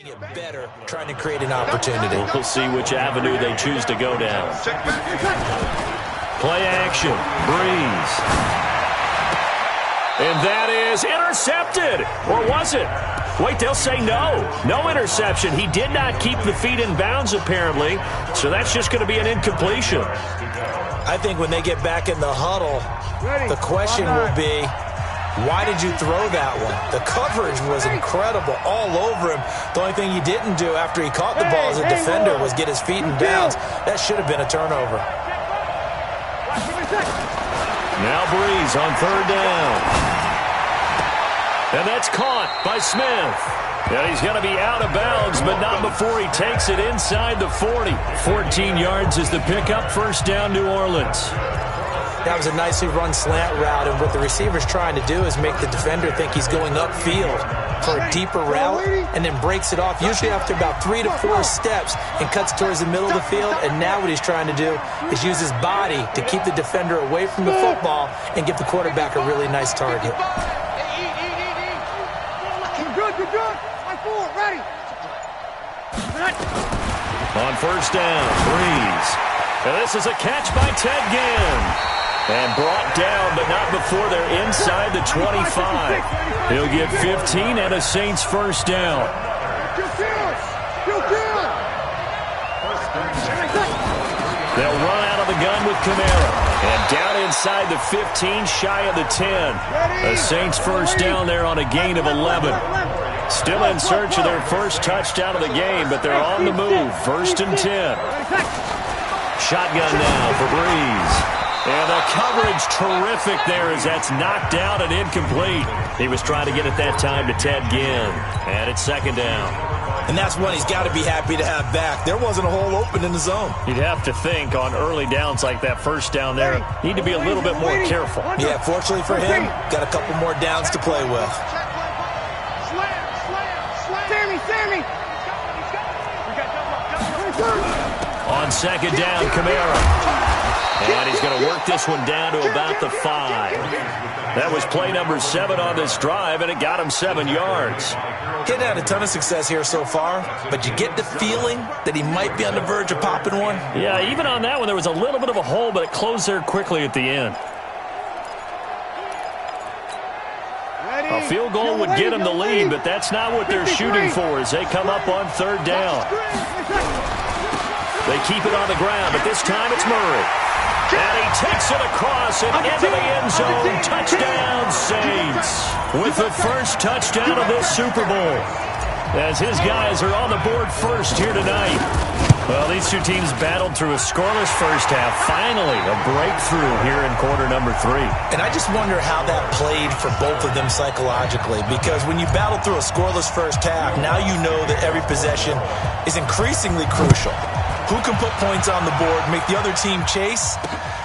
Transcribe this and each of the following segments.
Get better, trying to create an opportunity. We'll see which avenue they choose to go down. Play action, Breeze. And that is intercepted. Or was it? Wait, they'll say no. No interception. He did not keep the feet in bounds, apparently. So that's just going to be an incompletion. I think when they get back in the huddle, the question will be, why did you throw that one? The coverage was incredible all over him. The only thing he didn't do after he caught the ball as a defender was get his feet in bounds. That should have been a turnover. Now Breeze on third down. And that's caught by Smith. And he's going to be out of bounds, but not before he takes it inside the 40. 14 yards is the pickup. First down, New Orleans. That was a nicely run slant route, and what the receiver's trying to do is make the defender think he's going upfield for a deeper route and then breaks it off, usually after about 3 to 4 steps, and cuts towards the middle of the field. And now what he's trying to do is use his body to keep the defender away from the football and give the quarterback a really nice target. Good. Ready. On first down, Breeze. And this is a catch by Ted Ginn. And brought down, but not before they're inside the 25. He'll get 15 and a Saints first down. They'll run out of the gun with Kamara. And down inside the 15, shy of the 10. A Saints first down there on a gain of 11. Still in search of their first touchdown of the game, but they're on the move. First and 10. Shotgun now for Breeze. And the coverage terrific there as that's knocked down and incomplete. He was trying to get it that time to Ted Ginn. And it's second down. And that's one he's got to be happy to have back. There wasn't a hole open in the zone. You'd have to think on early downs like that first down there, need to be a little bit more careful. Yeah, fortunately for him, got a couple more downs to play with. Sammy. On second down, Kamara. And he's going to work this one down to about the 5. That was play number 7 on this drive, and it got him 7 yards. He hadn't had a ton of success here so far, but you get the feeling that he might be on the verge of popping one. Yeah, even on that one, there was a little bit of a hole, but it closed there quickly at the end. A field goal would get him the lead, but that's not what they're shooting for as they come up on third down. They keep it on the ground, but this time it's Murray. And he takes it across and into the end zone. Touchdown, Saints. With the first touchdown of this Super Bowl. As his guys are on the board first here tonight. Well, these two teams battled through a scoreless first half. Finally, a breakthrough here in quarter number 3. And I just wonder how that played for both of them psychologically. Because when you battle through a scoreless first half, now you know that every possession is increasingly crucial. Who can put points on the board, make the other team chase?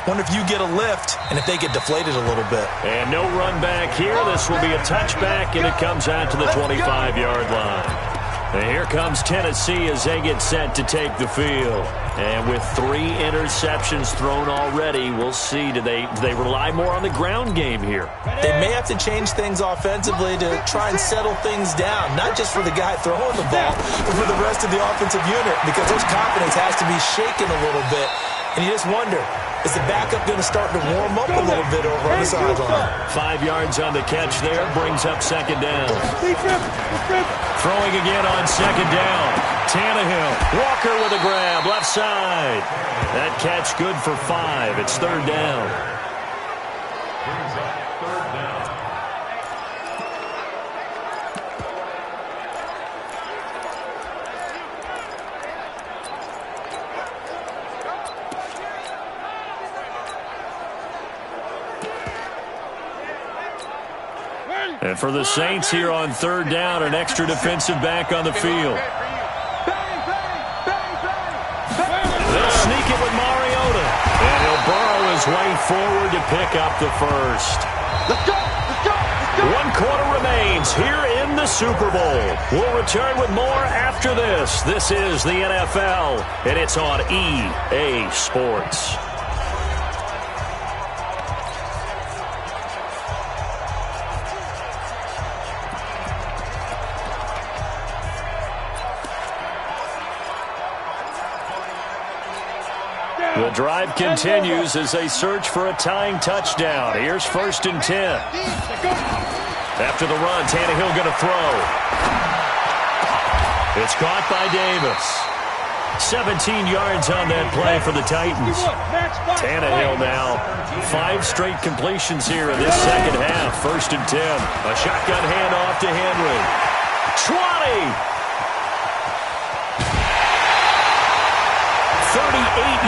Wonder if you get a lift and if they get deflated a little bit. And no run back here. This will be a touchback, and it comes out to the 25-yard line. And here comes Tennessee as they get set to take the field. And with 3 interceptions thrown already, we'll see. Do they rely more on the ground game here? They may have to change things offensively to try and settle things down, not just for the guy throwing the ball, but for the rest of the offensive unit, because their confidence has to be shaken a little bit. And you just wonder, is the backup going to start to warm up a little bit over on the sideline? 5 yards on the catch there, brings up second down. Throwing again on second down. Tannehill, Walker with a grab, left side. That catch good for 5. It's third down. And for the Saints here on third down, an extra defensive back on the field. They'll sneak it with Mariota. And he'll burrow his way forward to pick up the first. Let's go. 1 quarter remains here in the Super Bowl. We'll return with more after this. This is the NFL, and it's on EA Sports. The drive continues as they search for a tying touchdown. Here's 1st and 10. After the run, Tannehill going to throw. It's caught by Davis. 17 yards on that play for the Titans. Tannehill now 5 straight completions here in this second half. 1st and 10. A shotgun handoff to Henry. 20. 38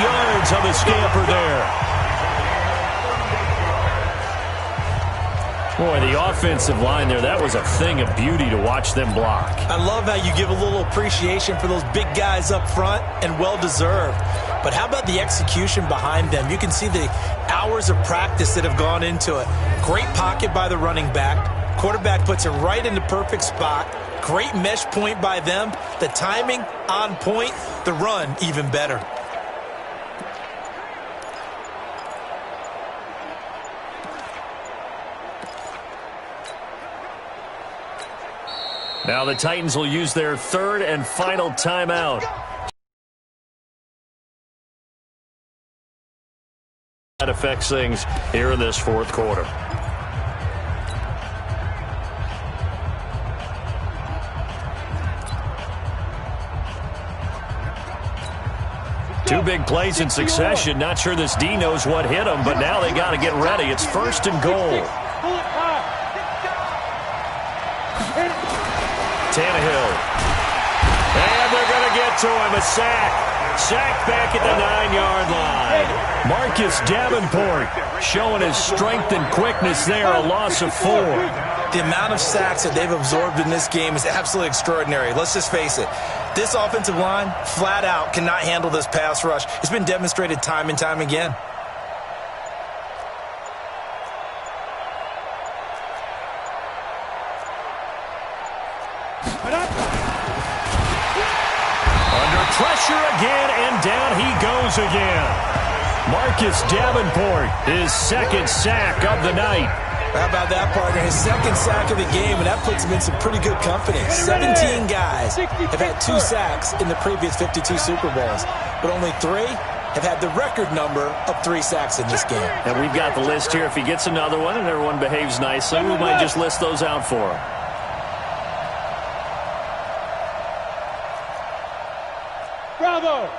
yards on the scamper there. Boy, the offensive line there, that was a thing of beauty to watch them block. I love how you give a little appreciation for those big guys up front, and well-deserved. But how about the execution behind them? You can see the hours of practice that have gone into it. Great pocket by the running back. Quarterback puts it right in the perfect spot. Great mesh point by them. The timing on point. The run even better. Now the Titans will use their 3rd and final timeout. That affects things here in this 4th quarter. Two big plays in succession. Not sure this D knows what hit him, but now they got to get ready. It's 1st and goal. Tannehill. And they're going to get to him. A sack. Sacked back at the 9-yard line. Marcus Davenport showing his strength and quickness there. A loss of 4. The amount of sacks that they've absorbed in this game is absolutely extraordinary. Let's just face it. This offensive line, flat out, cannot handle this pass rush. It's been demonstrated time and time again. Under pressure again, and down he goes again. Marcus Davenport, his 2nd sack of the night. How about that, partner? His 2nd sack of the game, and that puts him in some pretty good company. 17 guys have had 2 sacks in the previous 52 Super Bowls, but only 3 have had the record number of 3 sacks in this game. And we've got the list here. If he gets another one and everyone behaves nicely, we might just list those out for him. Bravo!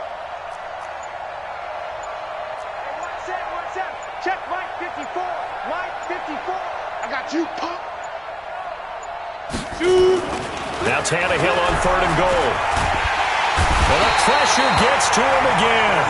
Check Mike 54. Mike 54. I got you, punk. Shoot. Now Tannehill on 3rd and goal. Well, the pressure gets to him again.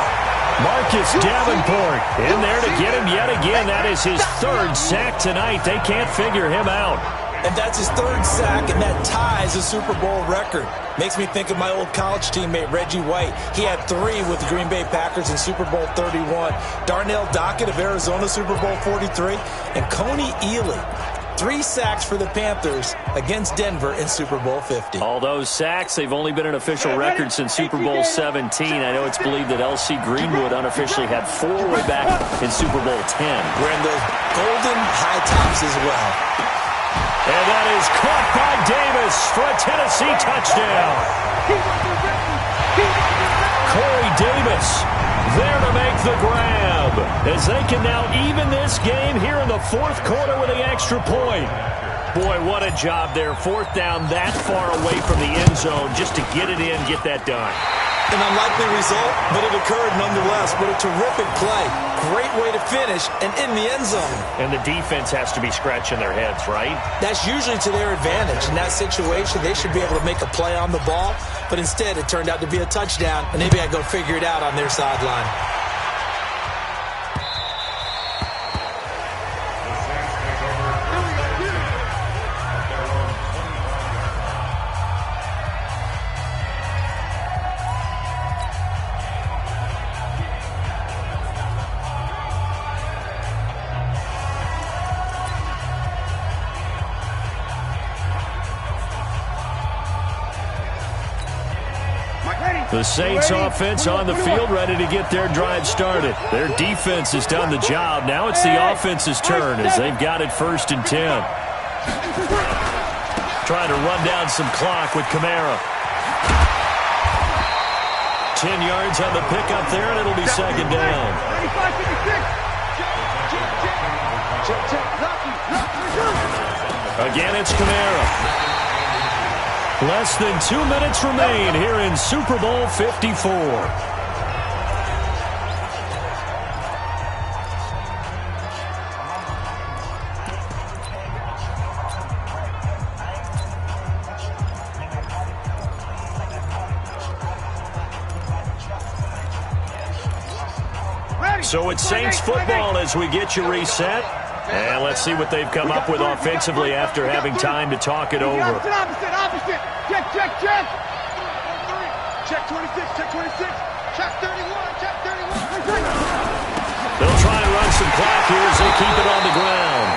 Marcus Davenport in there to get him yet again. That is his 3rd sack tonight. They can't figure him out. And that's his 3rd sack, and that ties a Super Bowl record. Makes me think of my old college teammate, Reggie White. He had 3 with the Green Bay Packers in Super Bowl 31. Darnell Dockett of Arizona, Super Bowl 43. And Coney Ealy, 3 sacks for the Panthers against Denver in Super Bowl 50. All those sacks, they've only been an official record since Super Bowl 17. I know it's believed that L.C. Greenwood unofficially had 4 way back in Super Bowl 10. Wearing those golden high tops as well. And that is caught by Davis for a Tennessee touchdown. Corey Davis there to make the grab as they can now even this game here in the 4th quarter with the extra point. Boy, what a job there. 4th down that far away from the end zone just to get it in, get that done. An unlikely result, but it occurred nonetheless. What a terrific play. Great way to finish and in the end zone. And the defense has to be scratching their heads, right? That's usually to their advantage. In that situation, they should be able to make a play on the ball, but instead it turned out to be a touchdown, and maybe I go figure it out on their sideline. The Saints offense on the field ready to get their drive started. Their defense has done the job. Now it's the offense's turn as they've got it 1st and 10. Trying to run down some clock with Kamara. 10 yards on the pickup there, and it'll be second down. 95-56. Again, it's Kamara. Less than 2 minutes remain here in Super Bowl 54. So it's Saints football as we get you reset. And let's see what they've come up with offensively after having time to talk it over. Opposite. Check. Check 26, check 26. Check 31, check 31. They'll try and run some clock here as they keep it on the ground.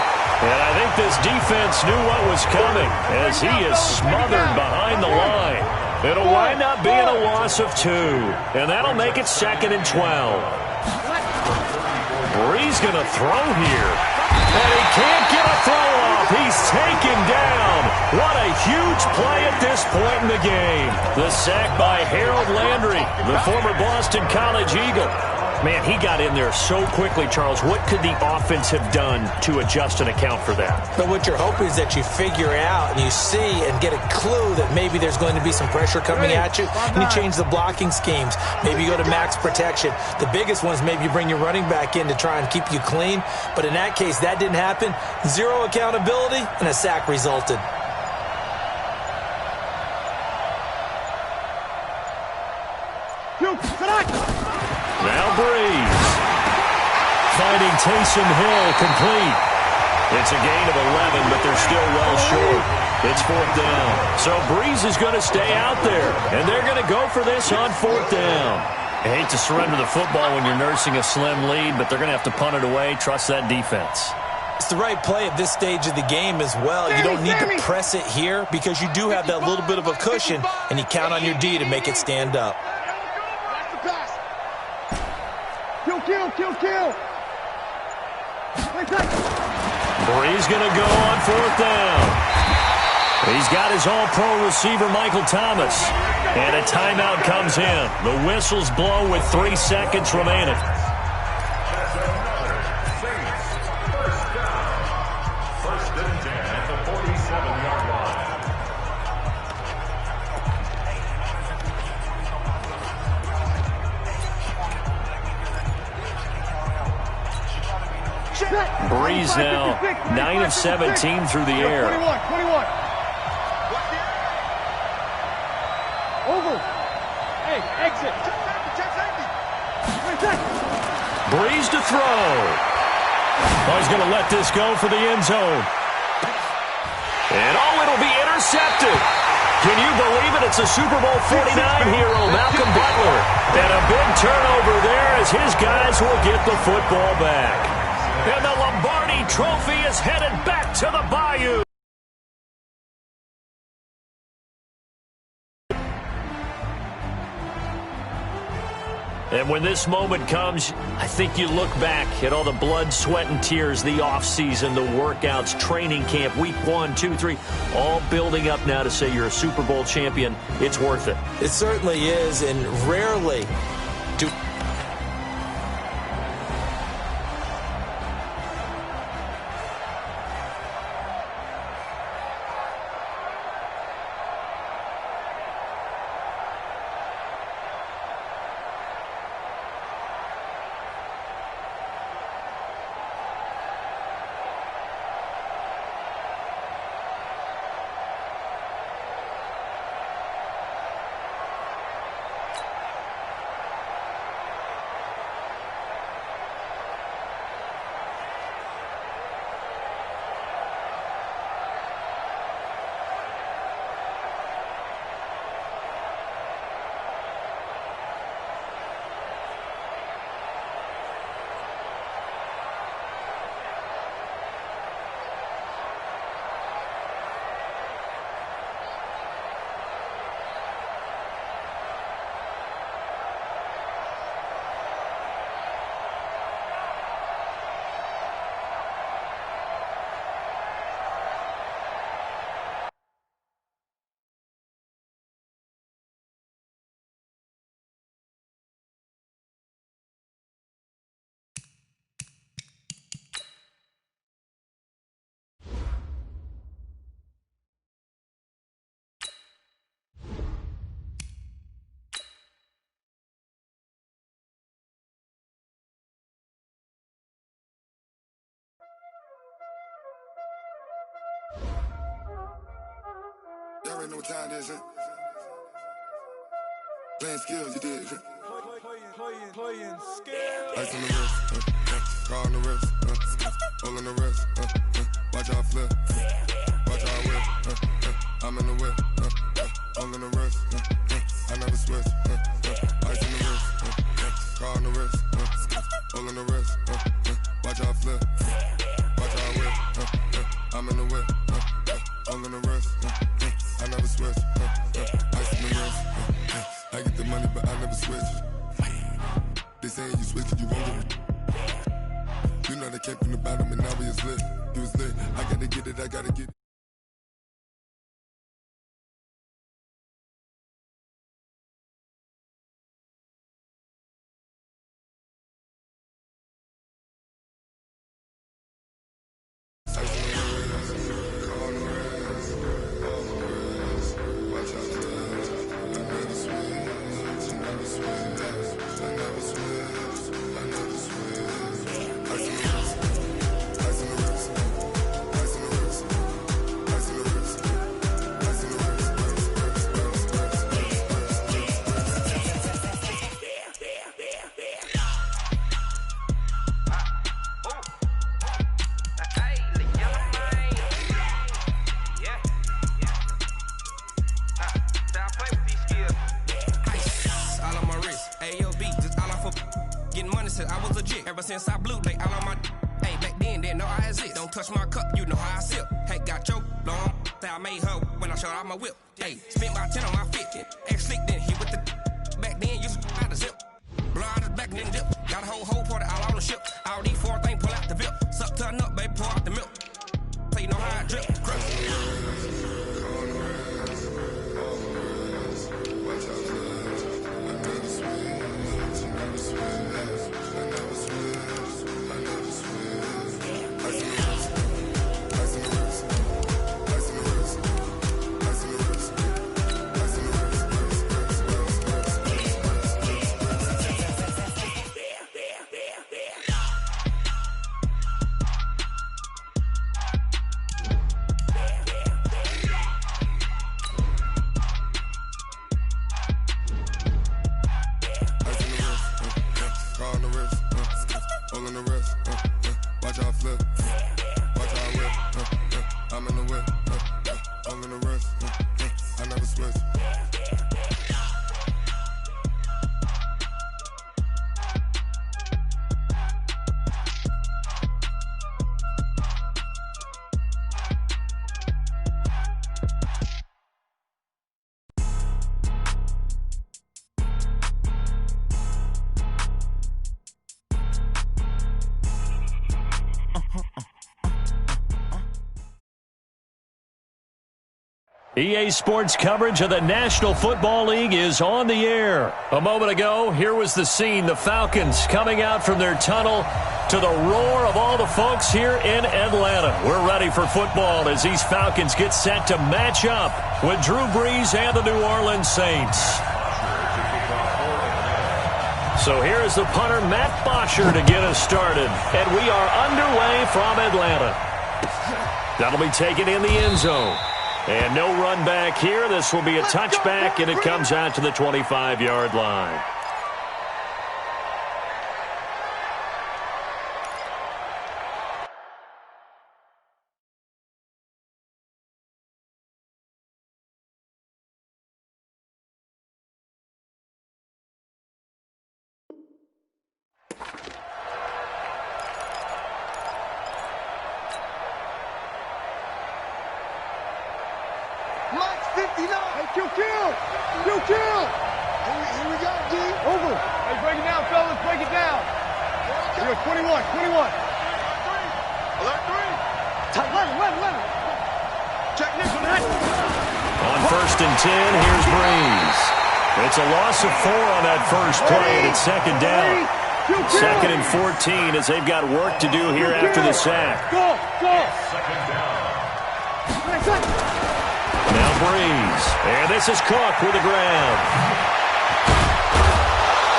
And I think this defense knew what was coming as he is smothered behind the line. It'll wind up being a loss of 2. And that'll make it 2nd and 12. Brees going to throw here. And he can't get a throw off. He's taken down. What a huge play at this point in the game. The sack by Harold Landry, the former Boston College Eagle. Man, he got in there so quickly, Charles. What could the offense have done to adjust and account for that? But what you're hoping is that you figure out and you see and get a clue that maybe there's going to be some pressure coming at you, and you change the blocking schemes. Maybe you go to max protection. The biggest one is maybe you bring your running back in to try and keep you clean. But in that case, that didn't happen. 0 accountability, and a sack resulted. Now Brees. Finding Taysom Hill complete. It's a gain of 11, but they're still well short. It's 4th down. So Brees is going to stay out there, and they're going to go for this on 4th down. I hate to surrender the football when you're nursing a slim lead, but they're going to have to punt it away. Trust that defense. It's the right play at this stage of the game as well. You don't need to press it here because you do have that little bit of a cushion, and you count on your D to make it stand up. Kill. Brees going to go on 4th down. He's got his all-pro receiver, Michael Thomas. And a timeout comes in. The whistles blow with 3 seconds remaining. First and 10 at the 47-yard line. Brees now 9 of 17 through the air. 21. Over. Hey, exit. Brees to throw. Oh, he's going to let this go for the end zone. And it'll be intercepted. Can you believe it? It's a Super Bowl 49 hero, Malcolm Butler. And a big turnover there as his guys will get the football back. And the Lombardi Trophy is headed back to the Bayou. And when this moment comes, I think you look back at all the blood, sweat, and tears, the offseason, the workouts, training camp, week 1, 2, 3, all building up now to say you're a Super Bowl champion. It's worth it. It certainly is, and rarely do... know what time it is, Playing skills, you did, Playing skills. Ice on the wrist, car on the wrist, hole in the wrist, watch how I flip, watch how I whip, I'm in the whip, hole in the wrist, I never switch, ice on the wrist, car on the wrist, hole in the wrist, watch how I flip, watch how I whip, I'm in the whip, hole in the wrist, I never switch, ice on the wrist, I get the money but I never switch. They saying you switch it, you won't get it. You know they came from the bottom and now we is lit. You was lit, I gotta get it, I gotta get it. Ever since I blew, they all on my. Hey, back then, didn't know I exist. Don't touch my cup, you know how I sip. Hey, got your long. Say I made her when I showed out my whip. Hey, spent about 10 on my 50. Ex-slick, then hit with the. Back then, used to out the zip. Blow out his back, then dip. Got a whole party all on the ship. All these four things, pull out the VIP. Suck to a nut, baby, pour out the milk. So you know how I drip. EA Sports coverage of the National Football League is on the air. A moment ago, here was the scene. The Falcons coming out from their tunnel to the roar of all the folks here in Atlanta. We're ready for football as these Falcons get set to match up with Drew Brees and the New Orleans Saints. So here is the punter, Matt Bosher, to get us started. And we are underway from Atlanta. That'll be taken in the end zone. And no run back here. This will be a touchback, and it comes out to the 25-yard line. Mike's 59. Hey, kill. Here we go, D. Over. Hey, break it down, fellas. Break it down. You're 21. Alert 3. Tight 11. Check this one. On 1st and 10, here's Brees. It's a loss of 4 on that first play, and it's second down. 2nd and 14 as they've got work to do here after the sack. Go. Second down. Now Brees. And this is Cook with the grab.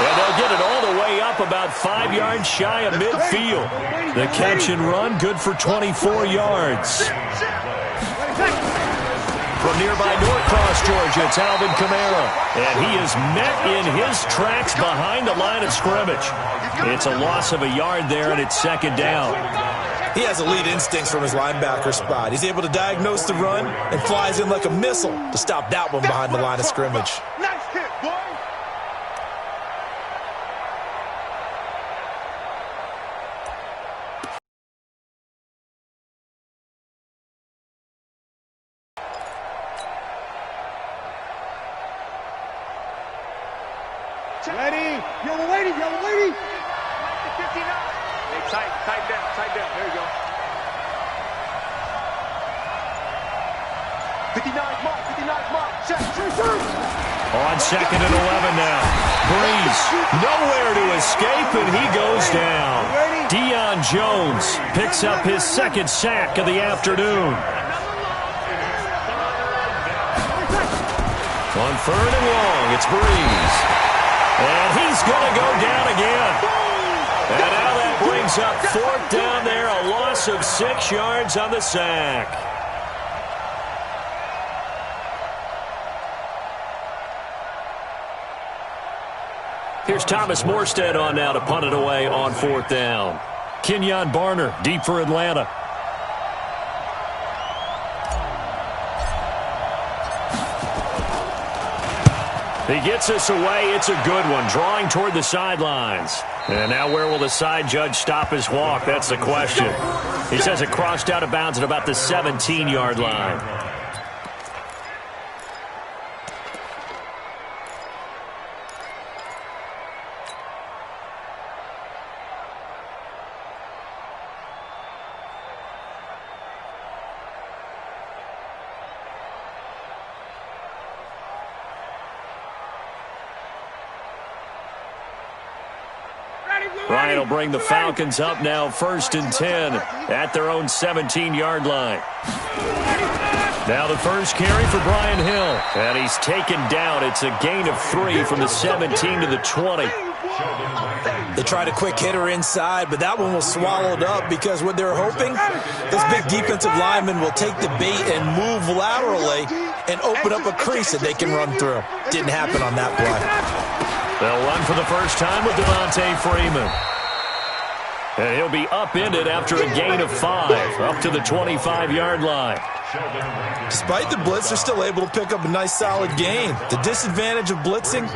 And they'll get it all the way up about 5 yards shy of midfield. The catch and run good for 24 yards. From nearby Norcross, Georgia, it's Alvin Kamara. And he is met in his tracks behind the line of scrimmage. It's a loss of a yard there, and it's second down. He has elite instincts from his linebacker spot. He's able to diagnose the run and flies in like a missile to stop that one behind the line of scrimmage. Nice hit, boy. Ready. Yellow lady, yellow lady. 59. Hey, tight down. There you go. 59 mark. Check. On second and 11 now. Breeze, nowhere to escape, and he goes down. Deion Jones picks up his second sack of the afternoon. On third and long, it's Breeze. And he's going to go down again. And now that brings up fourth down there, a loss of 6 yards on the sack. Here's Thomas Morstead on now to punt it away on fourth down. Kenyon Barner, deep for Atlanta. He gets us away. It's a good one, drawing toward the sidelines. And now where will the side judge stop his walk? That's the question. He says it crossed out of bounds at about the 17-yard line. Ryan will bring the Falcons up now, 1st and 10 at their own 17-yard line. Now the first carry for Brian Hill, and he's taken down. It's a gain of 3 from the 17 to the 20. They tried a quick hitter inside, but that one was swallowed up because what they're hoping, this big defensive lineman will take the bait and move laterally and open up a crease that they can run through. Didn't happen on that play. They'll run for the first time with Devontae Freeman. And he'll be upended after a gain of 5, up to the 25-yard line. Despite the blitz, they're still able to pick up a nice solid gain. The disadvantage of blitzing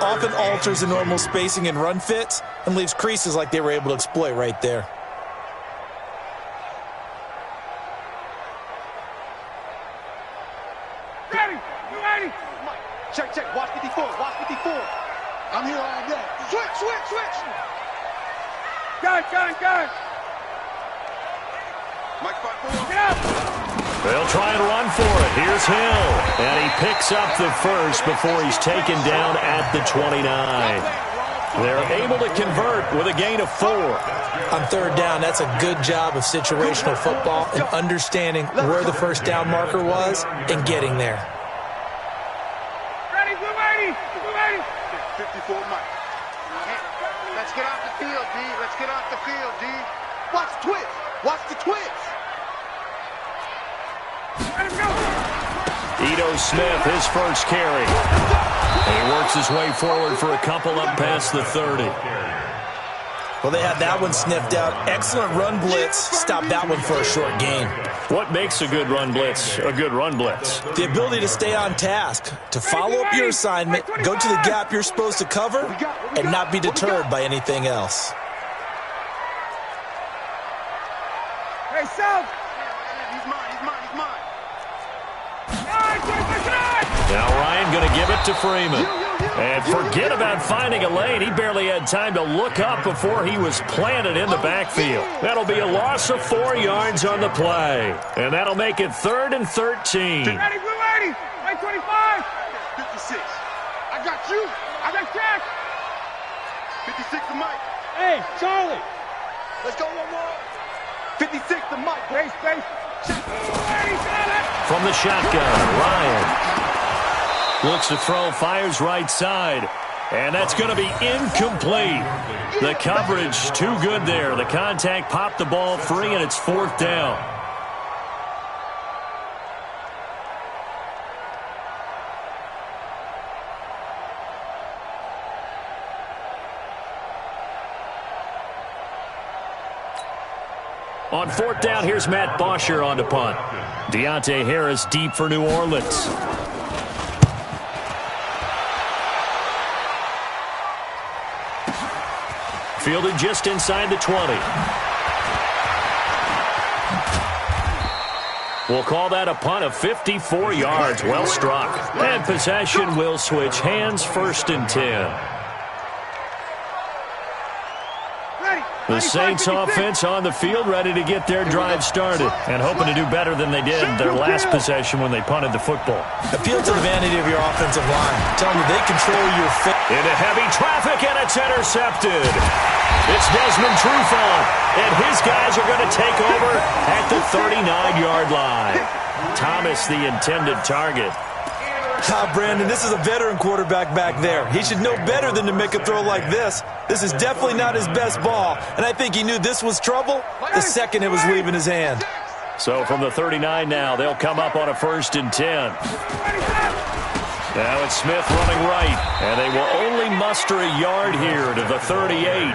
often alters the normal spacing and run fits and leaves creases like they were able to exploit right there. Ready. Check. Watch 54. I'm here all day. Switch. Gun. Mike 5-4. Get out. They'll try and run for it. Here's Hill. And he picks up the first before he's taken down at the 29. They're able to convert with a gain of 4. On third down, that's a good job of situational football and understanding where the first down marker was and getting there. Ready. 54 Mike. Let's get off the field, D. Watch the twitch. Let him go. Ito Smith, his first carry. And he works his way forward for a couple up past the 30. Well, they had that one sniffed out. Excellent run blitz. Stopped that one for a short gain. What makes a good run blitz a good run blitz? The ability to stay on task, to follow up your assignment, go to the gap you're supposed to cover, and not be deterred by anything else. Hey, South. He's mine. Now Ryan going to give it to Freeman. And forget about finding a lane. He barely had time to look up before he was planted in the backfield. That'll be a loss of 4 yards on the play. And that'll make it 3rd and 13. Ready. Right 25. 56. I got you. I got Jack. 56 to Mike. Hey, Charlie. Let's go one more. 56 to Mike. Space. From the shotgun, Ryan looks to throw, fires right side. And that's going to be incomplete. The coverage too good there. The contact popped the ball free, and it's 4th down. On fourth down, here's Matt Bosher on to punt. Deontay Harris deep for New Orleans. Fielded just inside the 20. We'll call that a punt of 54 yards. Well struck. And possession will switch hands, 1st and 10. The Saints offense on the field, ready to get their drive started and hoping to do better than they did their last possession when they punted the football. Appeal to the vanity of your offensive line. Tell them they control your fit. Into heavy traffic, and it's intercepted. It's Desmond Trufant, and his guys are going to take over at the 39-yard line. Thomas, the intended target. Brandon, this is a veteran quarterback back there. He should know better than to make a throw like this. This is definitely not his best ball, and I think he knew this was trouble the second it was leaving his hand. So from the 39 now, they'll come up on a 1st and 10. Now it's Smith running right, and they will only muster a yard here to the 38.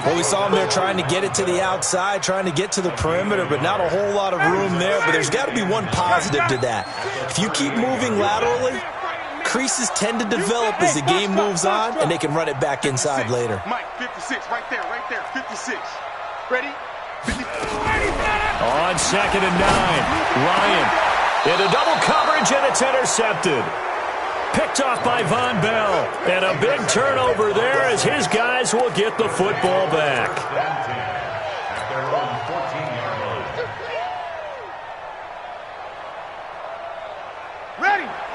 Well, we saw him there trying to get it to the outside, trying to get to the perimeter, but not a whole lot of room there. But there's got to be one positive to that. If you keep moving laterally, creases tend to develop as the game moves on, and they can run it back inside later. Mike, 56, right there, 56. Ready? 56. On 2nd and 9, Ryan into double coverage, and it's intercepted. Picked off by Von Bell. And a big turnover there as his guys will get the football back.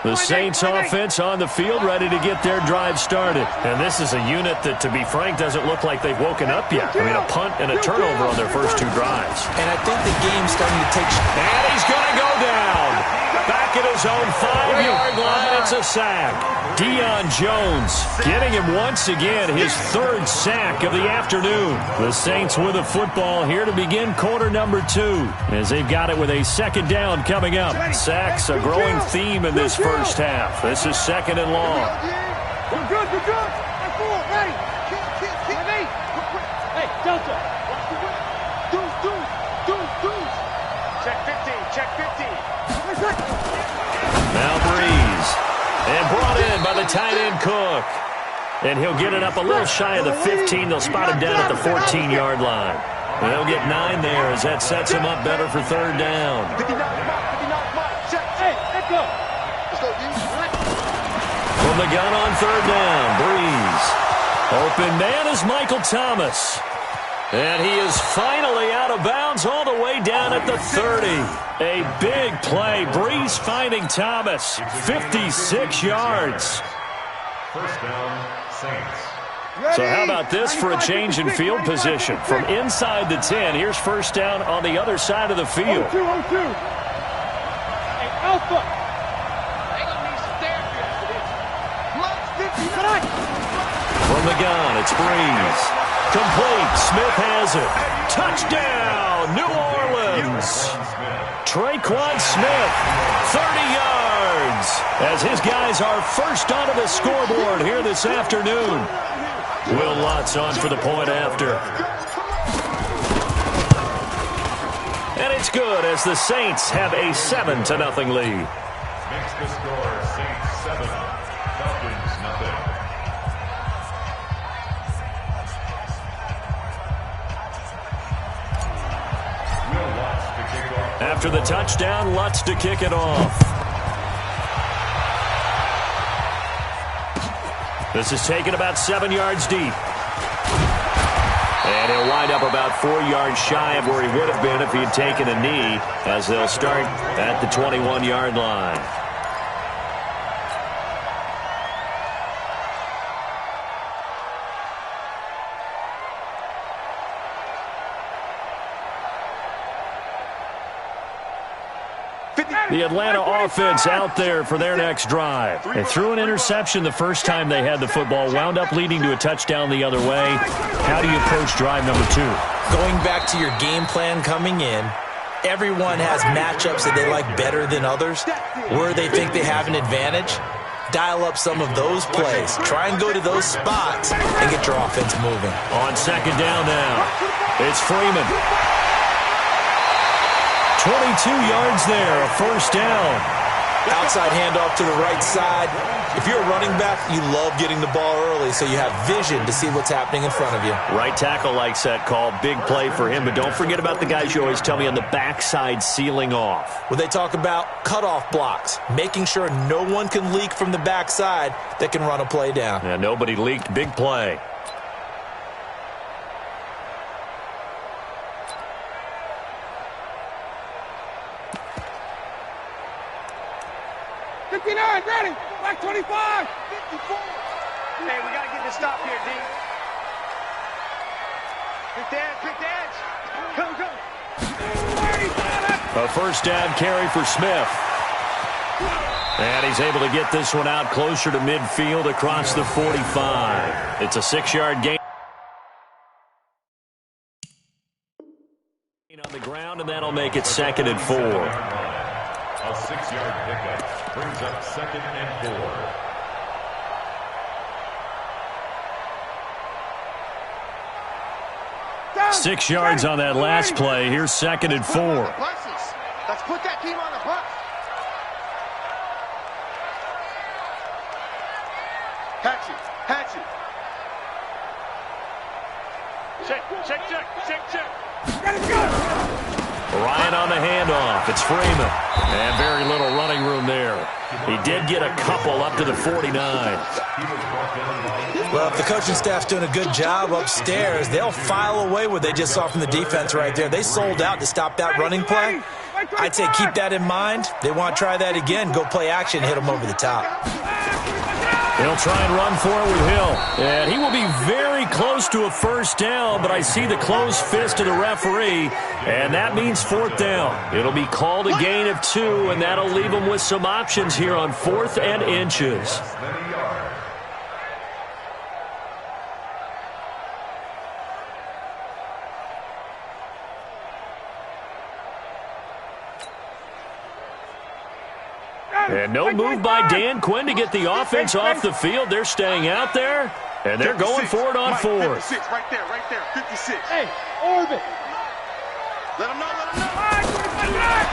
The Saints offense on the field ready to get their drive started. And this is a unit that, to be frank, doesn't look like they've woken up yet. I mean, a punt and a turnover on their first 2 drives. And I think the game's starting to take... And he's going to go down. Back at his own 5-yard line, it's a sack. Deion Jones getting him once again his 3rd sack of the afternoon. The Saints with a football here to begin quarter number 2 as they've got it with a 2nd down coming up. Sacks a growing theme in this first half. This is 2nd and long. We're good. Ready? Hey, Delta. Deuce. Check 15. Now Breeze. And brought in by the tight end Cook. And he'll get it up a little shy of the 15. They'll spot him down at the 14-yard line. And they'll get 9 there as that sets him up better for 3rd down. Hey, let's go. From the gun on 3rd down, Breeze. Open man is Michael Thomas. And he is finally out of bounds all the way down at the 30. A big play. Breeze finding Thomas. 56 yards. 1st down, Saints. So how about this for a change in field position? From inside the 10, here's 1st down on the other side of the field. 0-2. Hey, Alpha. They gonna need some therapy after this. From the gun, it's Breeze. Complete. Smith has it. Touchdown, New Orleans. Traquan Smith, 30 yards, as his guys are first onto the scoreboard here this afternoon. Will Lutz on for the point after. And it's good as the Saints have a 7-0 lead. Makes the score Saints 7, Falcons 0. After the touchdown, Lutz to kick it off. This is taken about 7 yards deep. And he'll wind up about 4 yards shy of where he would have been if he had taken a knee, as they'll start at the 21-yard line. The Atlanta offense out there for their next drive. They threw an interception the first time they had the football, wound up leading to a touchdown the other way. How do you approach drive number 2? Going back to your game plan coming in, everyone has matchups that they like better than others, where they think they have an advantage. dial up some of those plays. Try and go to those spots and get your offense moving. On second down now, it's Freeman. 22 yards there, a first down. Outside handoff to the right side. If you're a running back, you love getting the ball early so you have vision to see what's happening in front of you. Right tackle likes that call. Big play for him. But don't forget about the guys you always tell me on the backside sealing off. Well, they talk about cutoff blocks, making sure no one can leak from the backside that can run a play down. Yeah, nobody leaked. Big play. Ready, black 25, 54. Hey, we got to get this stop here, D. Quick dance. Go. A first down carry for Smith. And he's able to get this one out closer to midfield across the 45. It's a 6-yard gain on the ground, and that'll make it 2nd and 4. A 6-yard pickup brings up 2nd and 4. 6 yards on that last play. Here's 2nd and 4. Let's put that team on the bus. Hatch it. Check. Gotta go. Ryan on the handoff. It's Freeman. And very little running room there. He did get a couple up to the 49. Well, if the coaching staff's doing a good job upstairs, they'll file away what they just saw from the defense right there. They sold out to stop that running play. I'd say keep that in mind. They want to try that again. Go play action, hit them over the top. They'll try and run for it with Hill. And he will be very close to a first down, but I see the closed fist of the referee, and that means 4th down. It'll be called a gain of 2, and that'll leave them with some options here on 4th and inches. And no move by Dan Quinn to get the offense off the field. They're staying out there, and they're going for it on 4th. 56, right there, 56. Hey, orbit. Let him know.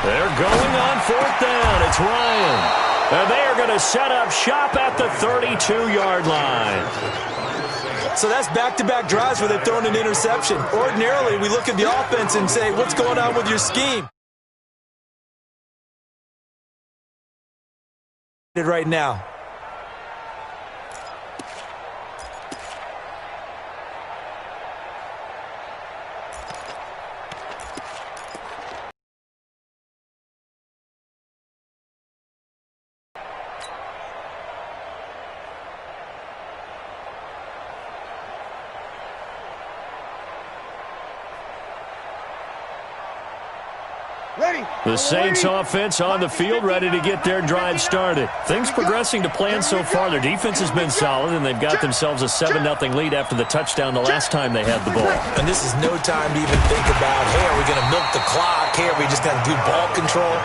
They're going on 4th down. It's Ryan. And they are going to set up shop at the 32-yard line. So that's back-to-back drives where they've thrown an interception. Ordinarily, we look at the offense and say, what's going on with your scheme? Right now. The Saints offense on the field, ready to get their drive started. Things progressing to plan so far. Their defense has been solid, and they've got themselves a 7-0 lead after the touchdown the last time they had the ball. And this is no time to even think about, hey, are we going to milk the clock? Hey, are we just going to do ball control?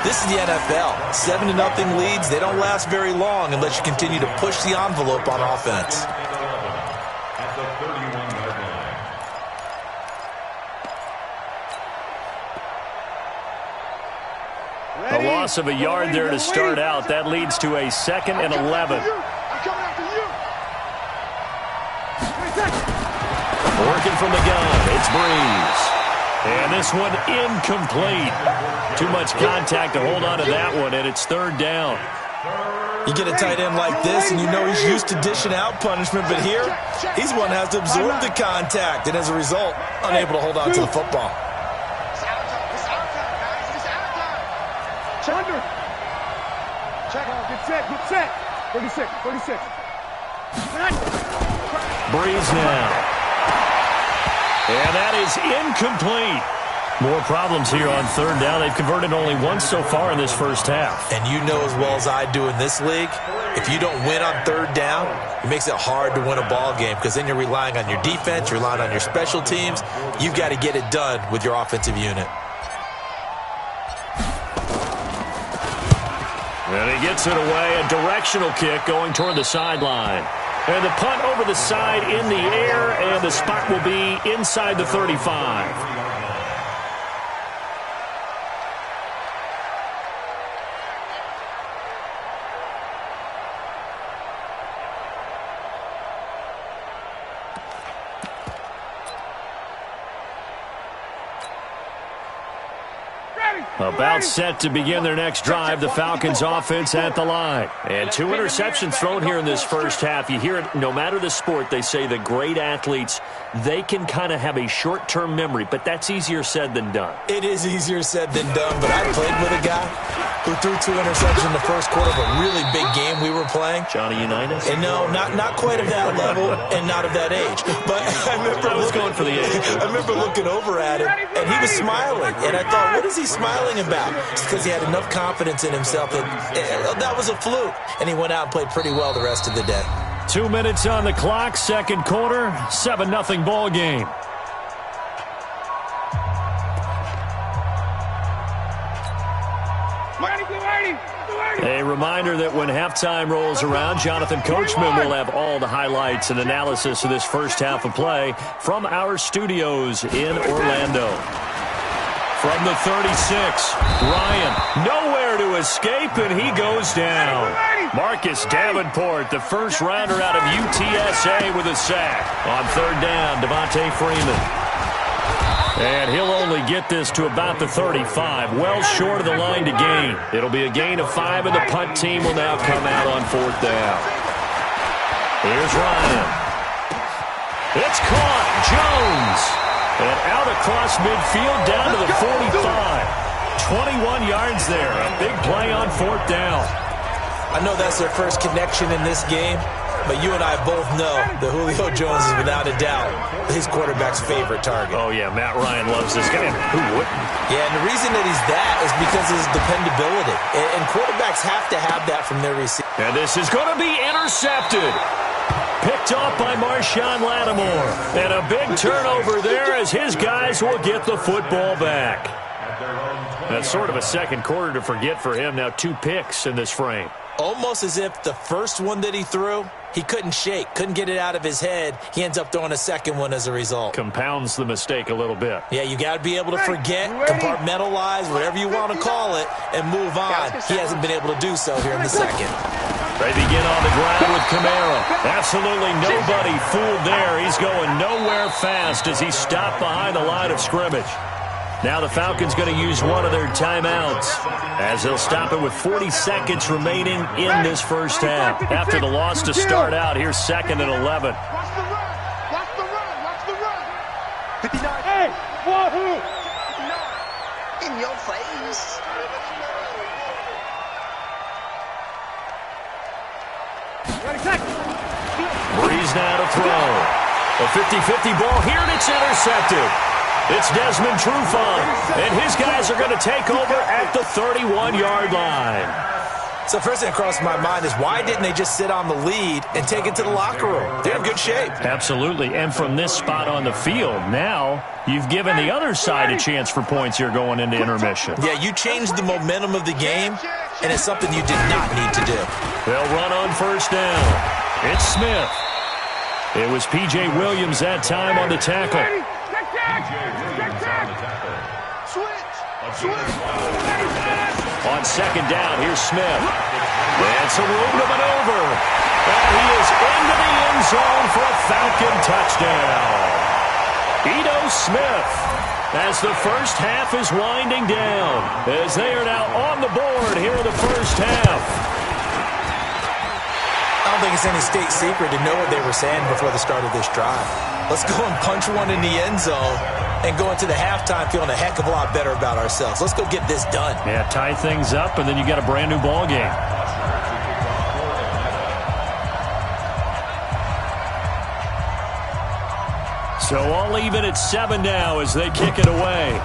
This is the NFL. 7-0 leads, they don't last very long unless you continue to push the envelope on offense. At the 31-yard line. A loss of a yard there to start out. That leads to a 2nd and 11. Working from the gun, it's Breeze. And this one incomplete. Too much contact to hold on to that one, and it's 3rd down. You get a tight end like this, and you know he's used to dishing out punishment, but here, he's one that has to absorb the contact, and as a result, unable to hold on to the football. Under. Check out. Get set. 36. Breeze now. And that is incomplete. More problems here on 3rd down. They've converted only once so far in this first half. And you know as well as I do in this league, if you don't win on 3rd down, it makes it hard to win a ball game because then you're relying on your defense, you're relying on your special teams. You've got to get it done with your offensive unit. And he gets it away, a directional kick going toward the sideline. And the punt over the side in the air, and the spot will be inside the 35. About set to begin their next drive, the Falcons offense at the line. And 2 interceptions thrown here in this first half. You hear it, no matter the sport, they say the great athletes, they can kind of have a short-term memory, but that's easier said than done. It is easier said than done, but I played with a guy who threw 2 interceptions in the first quarter of a really big game we were playing. Johnny Unitas? And no, not quite of that level and not of that age. But I was going for the age. I remember looking over at him, and he was smiling. And I thought, what is he smiling about? It's because he had enough confidence in himself that was a fluke. And he went out and played pretty well the rest of the day. 2 minutes on the clock, second quarter, 7-0 ball game. A reminder that when halftime rolls around, Jonathan Coachman will have all the highlights and analysis of this first half of play from our studios in Orlando. From the 36, Ryan, nowhere to escape, and he goes down. Marcus Davenport, the first rounder out of UTSA with a sack. On third down, Devontae Freeman. And he'll only get this to about the 35, well short of the line to gain. It'll be a gain of 5, and the punt team will now come out on fourth down. Here's Ryan. It's caught. Jones. And out across midfield down to the 45. 21 yards there. A big play on fourth down. I know that's their first connection in this game, but you and I both know that Julio Jones is without a doubt his quarterback's favorite target. Oh, yeah, Matt Ryan loves this guy. Who wouldn't? Yeah, and the reason that he's that is because of his dependability. And quarterbacks have to have that from their receiver. And this is going to be intercepted. Picked off by Marshawn Lattimore. And a big turnover there as his guys will get the football back. That's sort of a second quarter to forget for him. Now 2 picks in this frame. Almost as if the first one that he threw, he couldn't shake, couldn't get it out of his head. He ends up throwing a second one as a result. Compounds the mistake a little bit. Yeah, you got to be able to forget, compartmentalize, whatever you want to call it, and move on. He hasn't been able to do so here in the second. They begin on the ground with Camara. Absolutely nobody fooled there. He's going nowhere fast as he stopped behind the line of scrimmage. Now the Falcons going to use one of their timeouts as they'll stop it with 40 seconds remaining in this first half. After the loss to start out, here's 2nd and 11. Watch the run. Watch the run. Watch the run. 59. Hey, wahoo. 59. In your face. Breeze now to throw. A 50-50 ball here, and it's intercepted. It's Desmond Trufant, and his guys are going to take over at the 31-yard line. So first thing that crossed my mind is why didn't they just sit on the lead and take it to the locker room? They're in good shape. Absolutely, and from this spot on the field, now you've given the other side a chance for points here going into intermission. Yeah, you changed the momentum of the game, and it's something you did not need to do. They'll run on first down. It's Smith. It was P.J. Williams that time on the tackle. On second down, here's Smith. And some room to maneuver. And he is into the end zone for a Falcon touchdown. Ito Smith, as the first half is winding down, as they are now on the board here in the first half. I don't think it's any state secret to know what they were saying before the start of this drive. Let's go and punch one in the end zone and go into the halftime feeling a heck of a lot better about ourselves. Let's go get this done. Yeah, tie things up, and then you got a brand new ball game. So all even at 7 now as they kick it away.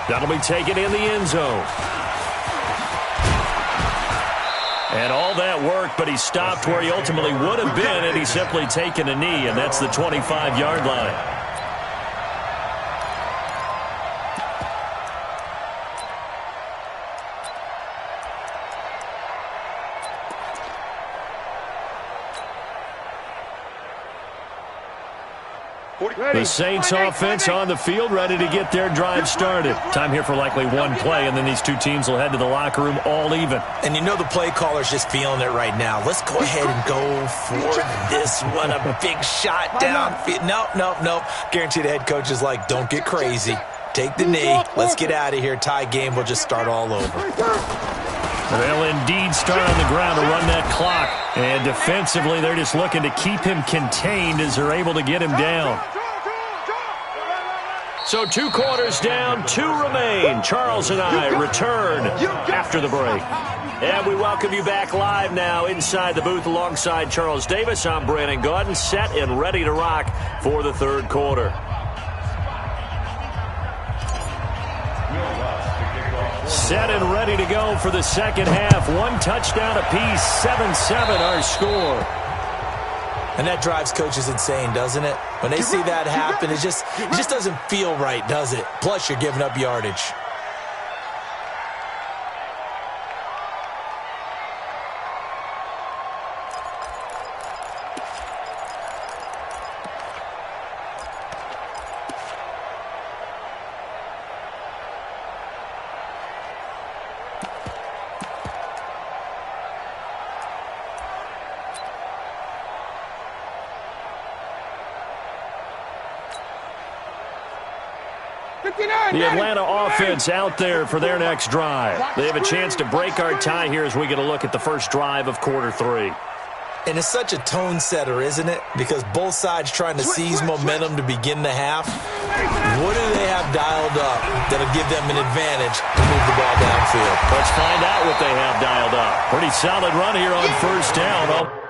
That'll be taken in the end zone. And all that work, but he stopped where he ultimately would have been had he simply taken a knee, and that's the 25-yard line. The Saints offense on the field, ready to get their drive started. Time here for likely one play, and then these two teams will head to the locker room all even. And you know the play caller's just feeling it right now. Let's go ahead and go for this one. A big shot down. Nope. Guarantee the head coach is like, don't get crazy. Take the knee. Let's get out of here. Tie game. We'll just start all over. They'll indeed start on the ground to run that clock. And defensively, they're just looking to keep him contained as they're able to get him down. So 2 quarters down, 2 remain. Charles and I return after the break. And we welcome you back live now inside the booth alongside Charles Davis. I'm Brandon Gaudin, set and ready to rock for the third quarter. Set and ready to go for the second half. 1 touchdown apiece, 7-7 our score. And that drives coaches insane, doesn't it? When they see that happen, it just doesn't feel right, does it? Plus, you're giving up yardage. The Atlanta offense out there for their next drive. They have a chance to break our tie here as we get a look at the first drive of quarter 3. And it's such a tone setter, isn't it? Because both sides trying to seize momentum to begin the half. What do they have dialed up that'll give them an advantage to move the ball downfield? Let's find out what they have dialed up. Pretty solid run here on first down.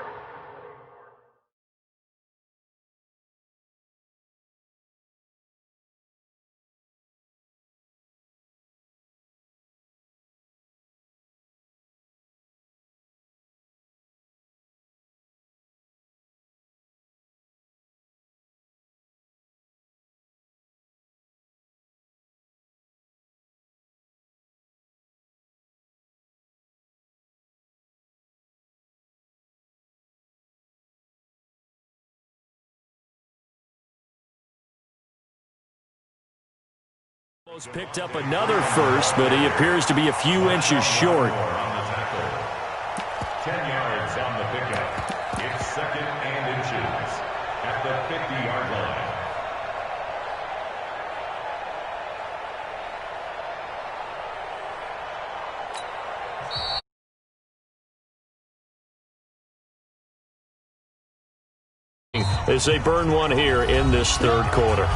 Picked up another first, but he appears to be a few inches short. 10 yards on the pickup. It's 2nd and inches at the 50-yard line. As they burn one here in this third quarter.